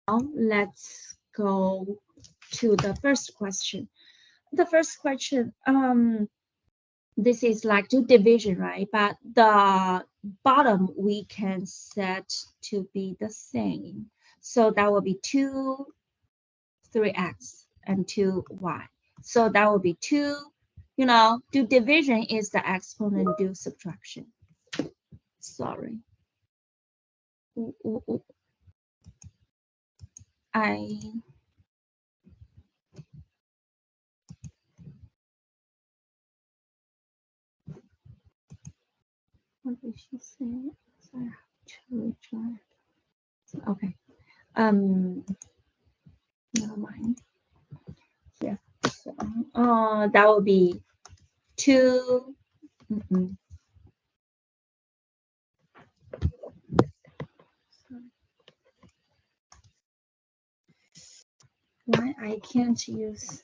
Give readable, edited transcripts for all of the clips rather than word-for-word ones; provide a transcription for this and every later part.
let's go to the first question. The first question, this is like do division, right? But the bottom we can set to be the same. So that will be 2, 3x and 2y. So that will be 2, do division is the exponent, do subtraction. Sorry. What did she say? So I have to try. Okay. Never mind. Yeah. So, that will be 2. Why I can't use?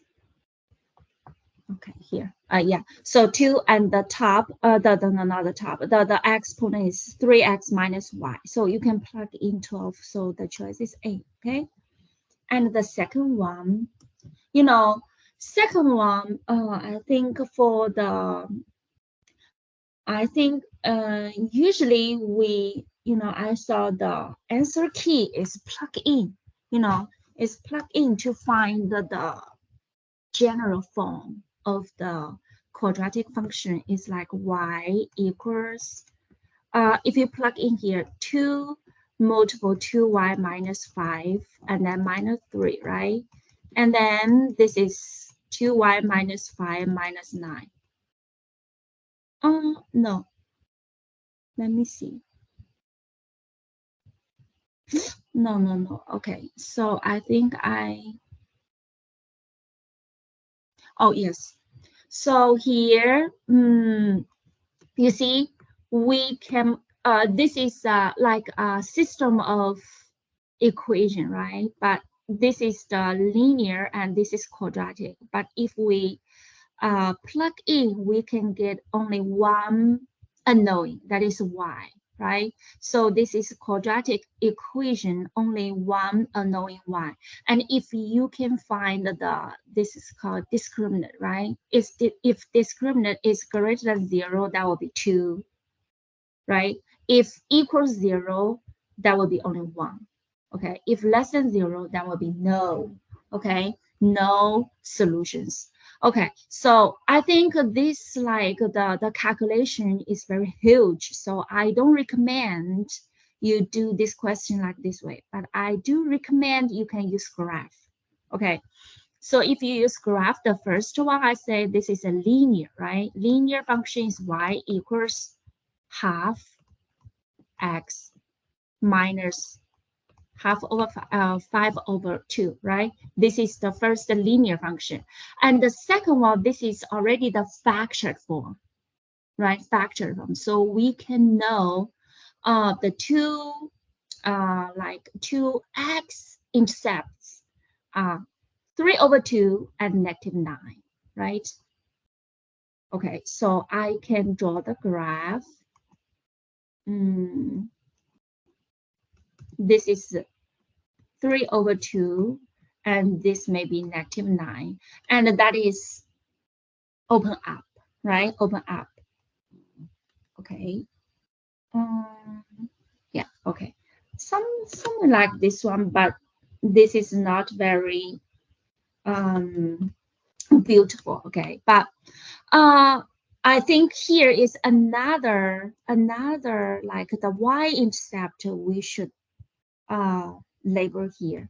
Okay, here. Yeah. So 2 and the top, not the top. The exponent is 3x minus y. So you can plug in 12. So the choice is A. Okay. And the second one, I think for the, usually we, I saw the answer key is plug in, is plug in to find the general form of the quadratic function is like y equals, if you plug in here 2 multiple 2y minus 5 and then minus 3, right? And then this is 2y minus 5 minus 9. No. Let me see. No. Okay. So I think oh, yes. So here, you see, we can, this is like a system of equation, right? But this is the linear and this is quadratic. But if we plug in, we can get only one unknown, that is y, right? So this is quadratic equation, only one unknown y. And if you can find this is called discriminant, right? If discriminant is greater than 0, that will be 2, right? If equals 0, that will be only 1. Okay, if less than 0, that will be no. Okay, no solutions. Okay, so I think this, like the calculation is very huge. So I don't recommend you do this question like this way, but I do recommend you can use graph. Okay, so if you use graph, the first one I say this is a linear, right? Linear function is y equals half x minus half over 5 over 2, right? This is the first linear function. And the second one, this is already the factored form, right? Factored form. So we can know the two, like 2x intercepts 3 over 2 and negative 9, right? Okay, so I can draw the graph. This is 3 over 2, and this may be negative 9. And that is open up, right? Open up. Okay. Yeah, okay. Something like this one, but this is not very beautiful, okay? But I think here is another like the y-intercept we should label here.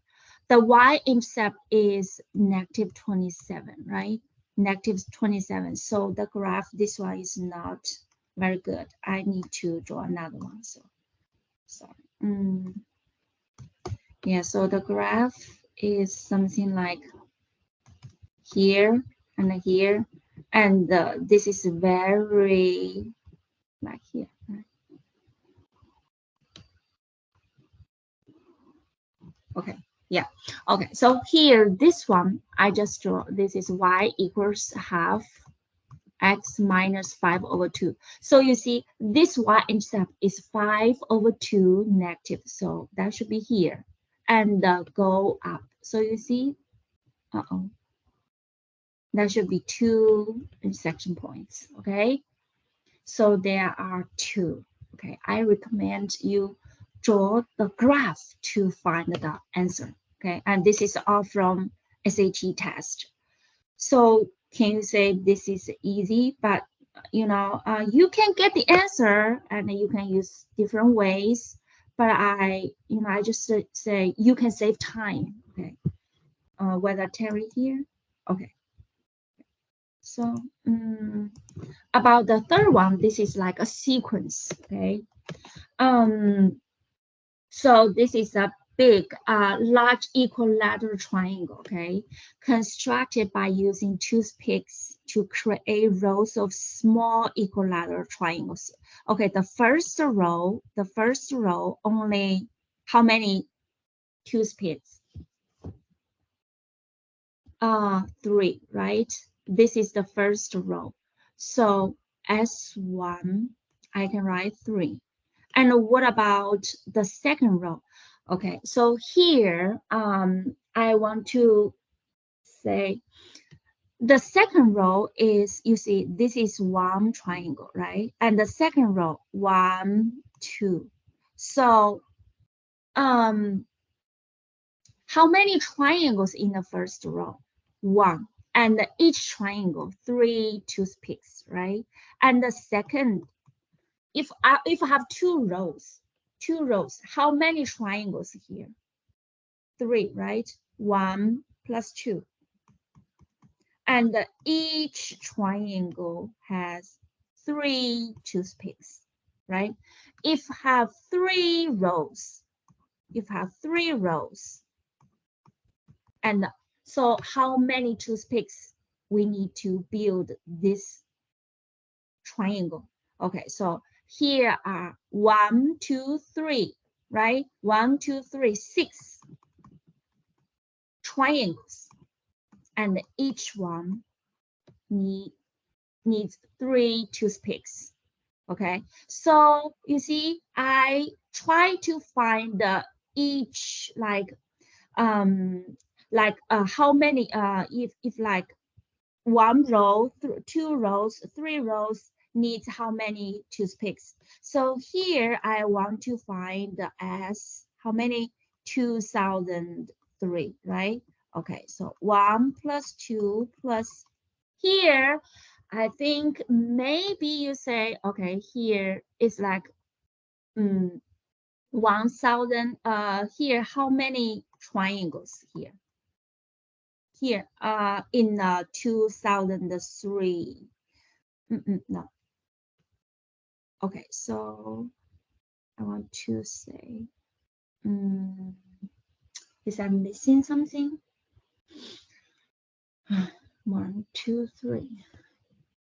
The y-intercept is negative 27, right? Negative 27. So the graph, this one is not very good. I need to draw another one. So sorry. Yeah, so the graph is something like here and here. And this is very like here. Right? Okay. Yeah. Okay. So here, this one, I just draw, this is y equals half x minus 5 over 2. So you see, this y-intercept is 5 over 2 negative. So that should be here. and go up. So you see, there should be 2 intersection points, okay? So there are 2, okay? I recommend you draw the graph to find the answer, okay? And this is all from SAT test. So can you say this is easy, but you know, you can get the answer and you can use different ways, but I just say you can save time, okay? Whether Terry here, okay. So about the third one, this is like a sequence, okay? So this is a big, large equilateral triangle, okay, constructed by using toothpicks to create rows of small equilateral triangles. Okay, the first row, only how many toothpicks? 3, right? This is the first row. So S1, I can write 3. And what about the second row? Okay, so here I want to say the second row is, you see, this is one triangle, right? And the second row, 1, 2. So how many triangles in the first row? 1. And each triangle, 3 toothpicks, right? And the second, if I have 2 rows, how many triangles here? 3, right? 1 plus 2. And each triangle has 3 toothpicks, right? If have 3 rows, and so how many toothpicks we need to build this triangle? Okay, so here are 1, 2, 3, right? 1, 2, 3, 6 triangles, and each one needs 3 toothpicks. Okay, so you see, I try to find each like how many if like 1 row, 2 rows, 3 rows needs how many toothpicks. So here I want to find the S, how many? 2003, right? Okay, so 1 plus 2 plus here, I think maybe you say, okay, here is like 1000. Here, how many triangles here? Here, in 2003. No. Okay, so I want to say, is I missing something? 1, 2, 3.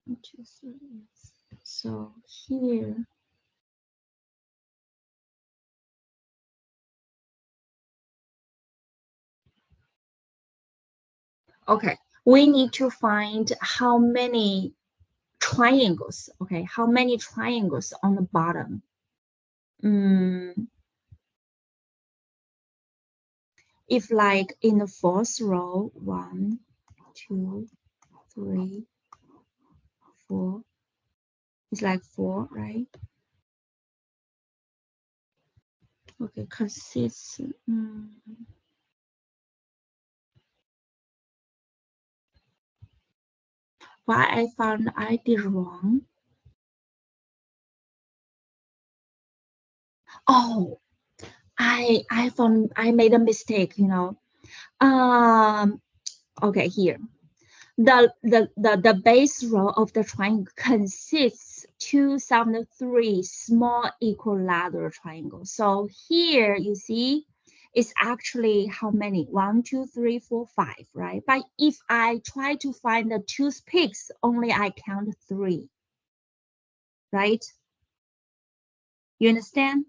1, 2, 3. So here, okay, we need to find how many triangles. Okay, how many triangles on the bottom? If like in the fourth row, 1, 2, 3, 4, it's like 4, right? Okay, consists. Why I found I did wrong? Oh, I found I made a mistake, you know. Okay, here. The base row of the triangle consists 2003 small equilateral triangles. So here you see it's actually how many? 1, 2, 3, 4, 5, right? But if I try to find the toothpicks, only I count 3, right? You understand?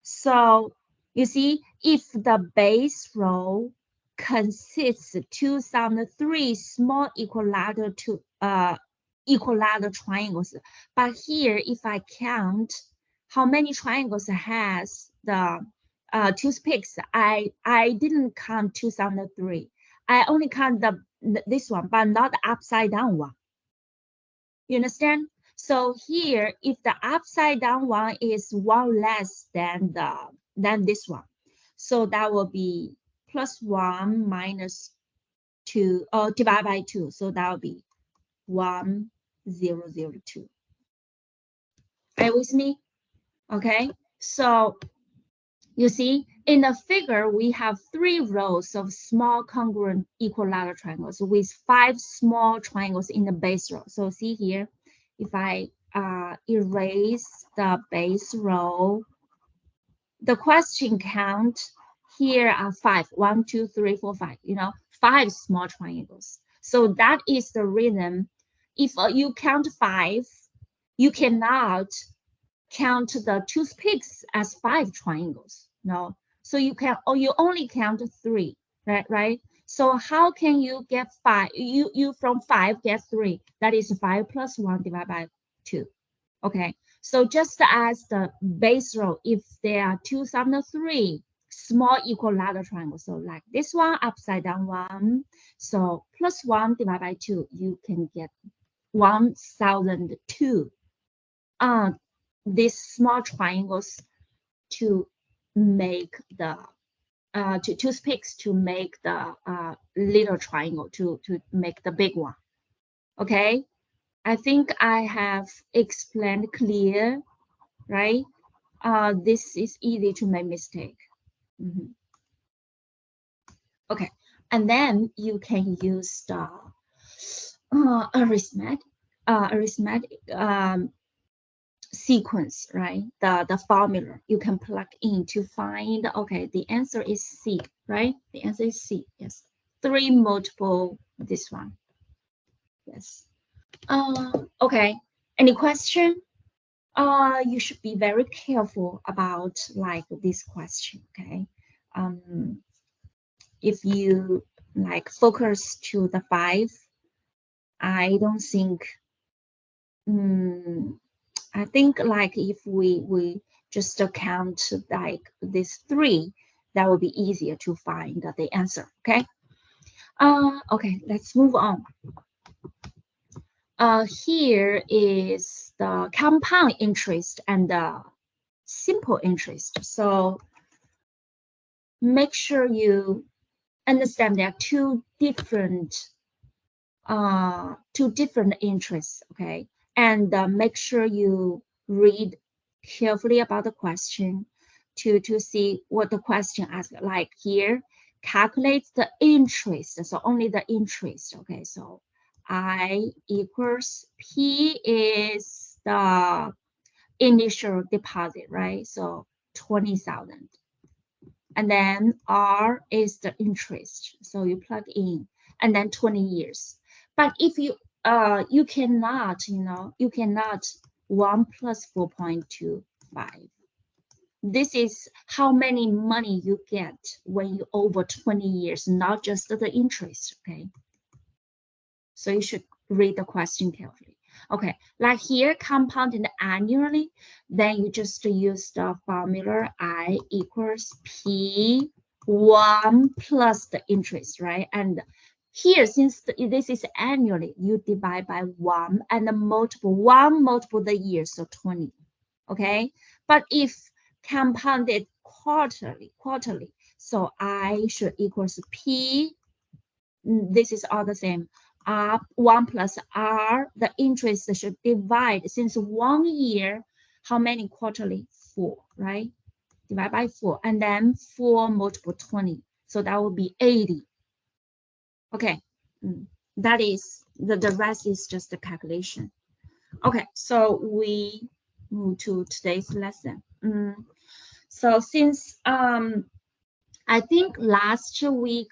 So you see, if the base row consists 2003 small equilateral triangles, but here if I count how many triangles has the toothpicks. I didn't count 2003. I only count this one, but not the upside down one. You understand? So here, if the upside down one is one less than this one, so that will be +1 minus 2, or divide by 2. So that will be 1002. Are you with me? Okay. So you see, in the figure, we have 3 rows of small congruent equilateral triangles with 5 small triangles in the base row. So see here, if I erase the base row, the question count here are 5. 1, 2, 3, 4, 5. 5 small triangles. So that is the reason. If you count 5, you cannot count the toothpicks as 5 triangles. No. So you only count 3, right? So how can you get 5? You from 5 get 3. That is 5 plus 1 divided by 2. Okay. So just as the base row, if there are 2003 small equilateral triangles, so like this one, upside down one, so +1 divided by 2, you can get 1002. These small triangles to make the toothpicks to make the little triangle to make the big one. Okay, I think I have explained clear, right? This is easy to make mistake. Okay, and then you can use the arithmetic sequence, right? The formula you can plug in to find, okay, the answer is C, right? The answer is C, yes. 3 multiple this one, yes. Okay, any question? You should be very careful about like this question, okay? If you like focus to the 5, I don't think, I think like if we just count like this 3, that would be easier to find the answer, okay? Okay, let's move on. Here is the compound interest and the simple interest. So make sure you understand there are two different interests, okay? And make sure you read carefully about the question to see what the question asks. Like here, calculate the interest, so only the interest, okay? So I equals P is the initial deposit, right? So 20,000. And then R is the interest. So you plug in, and then 20 years. But if you you cannot 1 plus 4.25. This is how many money you get when you over 20 years, not just the interest, okay? So you should read the question carefully. Okay, like here, compounded annually, then you just use the formula I equals P1 plus the interest, right? And here, since this is annually, you divide by 1 and the multiple the year, so 20, okay? But if compounded quarterly, so I should equals P, this is all the same, R1 plus R, the interest should divide, since 1 year, how many quarterly? 4, right? Divide by 4, and then 4 multiple 20. So that will be 80. Okay, that is, the rest is just the calculation. Okay, so we move to today's lesson. So since, I think last week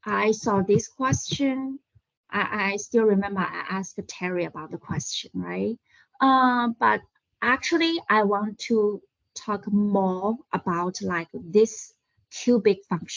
I saw this question, I still remember I asked Terry about the question, right? But actually, I want to talk more about like this cubic function.